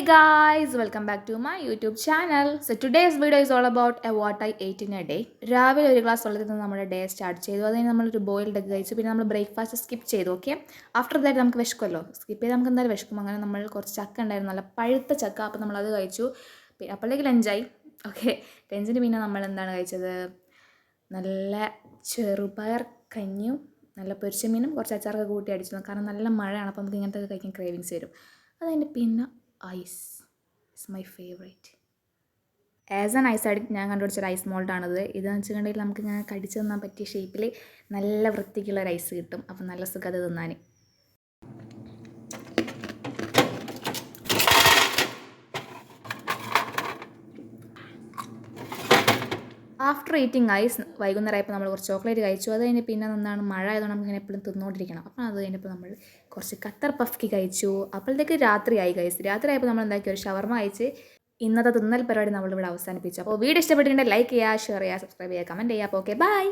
guys, welcome back to my YouTube channel. So today's video is all about what I ate in a day. രാവിലെ ഒരു glass വെള്ളത്തിൽ നിന്ന് നമ്മുടെ day start ചെയ്തു. അതിന് നമ്മളൊരു ബോയിൽഡ് എഗ് കഴിച്ചു. പിന്നെ നമ്മൾ ബ്രേക്ക്ഫാസ്റ്റ് സ്കിപ്പ് ചെയ്തു. ഓക്കെ, ആഫ്റ്റർ ദാറ്റ് നമുക്ക് വിശക്കുമല്ലോ, സ്കിപ്പ് ചെയ്ത് നമുക്ക് എന്തായാലും വിശക്കും. അങ്ങനെ നമ്മൾ കുറച്ച് ചക്ക ഉണ്ടായിരുന്നു, നല്ല പഴുത്ത ചക്ക. അപ്പോൾ നമ്മളത് കഴിച്ചു. പിന്നെ അപ്പോഴേക്ക് ലഞ്ചായി. ഓക്കെ, ലഞ്ചിന് പിന്നെ നമ്മൾ എന്താണ് കഴിച്ചത്? നല്ല ചെറുപയർ കഞ്ഞിയും നല്ല പൊരിച്ച മീനും കുറച്ച് അച്ചാറൊക്കെ കൂട്ടി അടിച്ചു. കാരണം നല്ല മഴയാണ്, അപ്പോൾ നമുക്ക് ഇങ്ങനത്തെ കഴിക്കാൻ ക്രേവിങ്സ് വരും. അതിൻ്റെ പിന്നെ ice is my favourite. As an ice addict ഞാൻ കണ്ടുപിടിച്ചൊരു ഐസ് മോൾഡാണിത്. ഇതെന്ന് വെച്ചിട്ടുണ്ടെങ്കിൽ നമുക്ക് ഇങ്ങനെ കടിച്ചു തിന്നാൻ പറ്റിയ ഷേപ്പിൽ നല്ല വൃത്തിക്കുള്ള ഒരു ഐസ് കിട്ടും. അപ്പം നല്ല സുഖം അത് തിന്നാൻ. ആഫ്റ്റർ ഈറ്റിംഗ് ഐസ് വൈകുന്നേരമായപ്പോൾ നമ്മൾ കുറച്ച് ചോക്ലേറ്റ് കഴിച്ചു. അത് കഴിഞ്ഞ് പിന്നെ എന്താണ്, മഴ ആയതുകൊണ്ട് നമുക്ക് ഇങ്ങനെ എപ്പോഴും തിന്നുകൊണ്ടിരിക്കണം. അപ്പോൾ അത് കഴിഞ്ഞപ്പോൾ നമ്മൾ കുറച്ച് ഖത്തർ പഫ്ക്കി കഴിച്ചു. അപ്പോഴത്തേക്ക് രാത്രിയായി കഴിച്ചു. രാത്രിയായപ്പോൾ നമ്മൾ എന്താക്കി, ഒരു ഷവർമ കഴിച്ച് ഇന്നത്തെ തിന്നൽ പരിപാടി നമ്മളിവിടെ അവസാനിപ്പിച്ചു. അപ്പോൾ വീഡിയോ ഇഷ്ടപ്പെട്ടിട്ടുണ്ടെങ്കിൽ ലൈക്ക് ചെയ്യുക, ഷെയർ ചെയ്യുക, സബ്സ്ക്രൈബ് ചെയ്യുക, കമൻറ്റ് ചെയ്യുക. അപ്പോൾ ഓക്കെ, ബൈ.